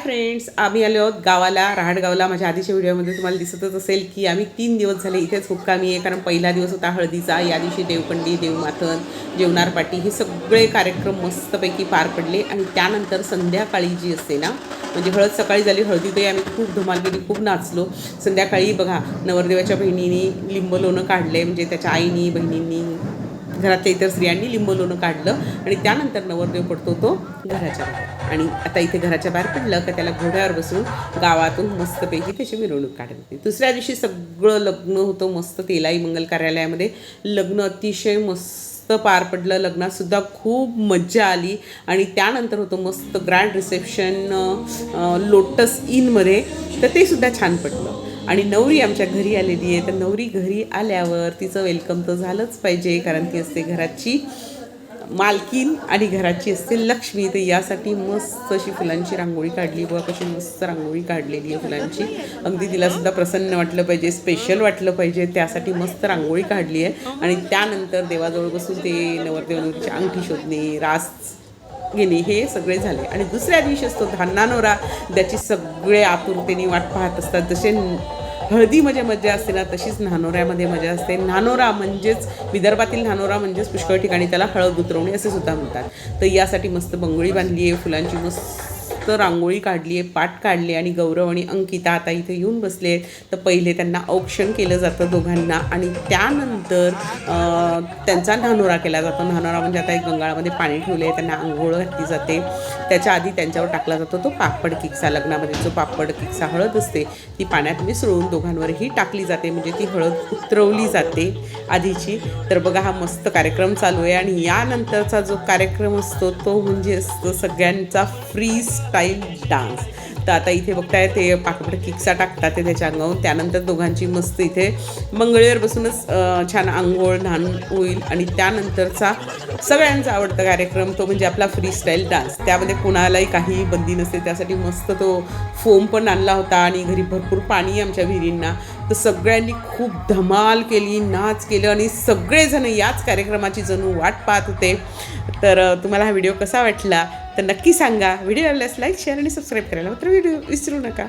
Friends, आम्ही आलो आहोत गावाला, राहडगावला. माझ्या आधीच्या व्हिडिओमध्ये तुम्हाला दिसतच असेल की आम्ही 3 दिवस झाले इथेच मुक्कामी आहे. कारण पहिला दिवस होता हळदीचा, या दिवशी देवकंडी, देवमाथन, जेवणार पाटी हे सगळे कार्यक्रम मस्तपैकी पार पडले. आणि त्यानंतर संध्याकाळी जी असते ना, म्हणजे हळद सकाळी झाली, हळदीतही आम्ही खूप धमाल केली, खूप नाचलो. संध्याकाळी बघा नवरदेवाच्या बहिणींनी लिंब लोणं काढले, म्हणजे त्याच्या आईनी, बहिणींनी, घरातल्या इतर स्त्रियांनी लिंब लोणं काढलं. आणि त्यानंतर नवरदेव पडतो तो घराच्या बाहेर. आणि आता इथे घराच्या बाहेर पडलं का त्याला घोड्यावर बसून गावातून मस्तपैकी त्याची मिरवणूक काढत होती. दुसऱ्या दिवशी सगळं लग्न होतं मस्त तेलाई मंगल कार्यालयामध्ये. लग्न अतिशय मस्त पार पडलं. लग्नातसुद्धा खूप मज्जा आली. आणि त्यानंतर होतं मस्त ग्रँड रिसेप्शन लोटस इनमध्ये, तर ते सुद्धा छान पडलं. आणि नवरी आमच्या घरी आलेली आहे, तर नवरी घरी आल्यावर तिचं वेलकम तर झालंच पाहिजे, कारण ती असते घराची मालकीन आणि घराची असते लक्ष्मी. तर यासाठी मस्त अशी फुलांची रांगोळी काढली. बघा कशी मस्त रांगोळी काढलेली आहे फुलांची. अगदी तिलासुद्धा प्रसन्न वाटलं पाहिजे, स्पेशल वाटलं पाहिजे, त्यासाठी मस्त रांगोळी काढली आहे. आणि त्यानंतर देवाजवळ बसून ते नवरदेव नवरीची अंगठी शोधणे, रास घेणे हे सगळे झाले. आणि दुसऱ्या दिवशी असतो धानानोरा, त्याची सगळे आतुरतेने वाट पाहत असतात. जसे हळदीमध्ये मजा असते ना, तशीच नानोऱ्यामध्ये मजा असते. नानोरा म्हणजेच विदर्भातील नानोरा म्हणजेच पुष्कळ ठिकाणी त्याला हळद उतरवणे असे सुद्धा म्हणतात. तर यासाठी मस्त बंगोळी बांधली आहे, फुलांची मस्त रांगोळी काढली आहे, पाट काढले. आणि गौरव आणि अंकिता आता इथे येऊन बसले. तर पहिले त्यांना औक्षण केलं जातं दोघांना, आणि त्यानंतर त्यांचा नानोरा केला जातो. नानोरा म्हणजे आता एक गंगाळामध्ये पाणी ठेवले आहे, त्यांना आंघोळ घातली जाते. त्याच्या आधी त्यांच्यावर टाकला जातो तो पापड किक्सा. लग्नामध्ये जो पापड किक्सा हळद असते ती पाण्यात मिसळून दोघांवरही टाकली जाते, म्हणजे ती हळद उतरवली जाते आधीची. तर बघा हा मस्त कार्यक्रम चालू आहे. आणि यानंतरचा जो कार्यक्रम असतो तो म्हणजे असतो सगळ्यांचा फ्री स्टाईल डान्स. तर आता इथे बघताय ते पापड किक्सा टाकतात ते त्याच्या अंगावरून. त्यानंतर दोघांची मस्त इथे मंगळीवर बसूनच छान आंघोळ न्हाण होईल. आणि त्यानंतरचा सगळ्यांचा आवडता कार्यक्रम तो म्हणजे आपला फ्री स्टाईल डान्स. त्यामध्ये कोणालाही काही बंदी नसते. त्यासाठी मस्त तो फोम पण आणला होता, आणि घरी भरपूर पाणी आमच्या विहिरींना. तर सगळ्यांनी खूप धमाल केली, नाच केलं, आणि सगळेजण याच कार्यक्रमाची जणू वाट पाहत होते. तर तुम्हाला हा व्हिडिओ कसा वाटला तर नक्की सांगा. व्हिडिओ आवडल्यास लाईक, शेअर आणि सबस्क्राईब करायला मात्र विसरू नका.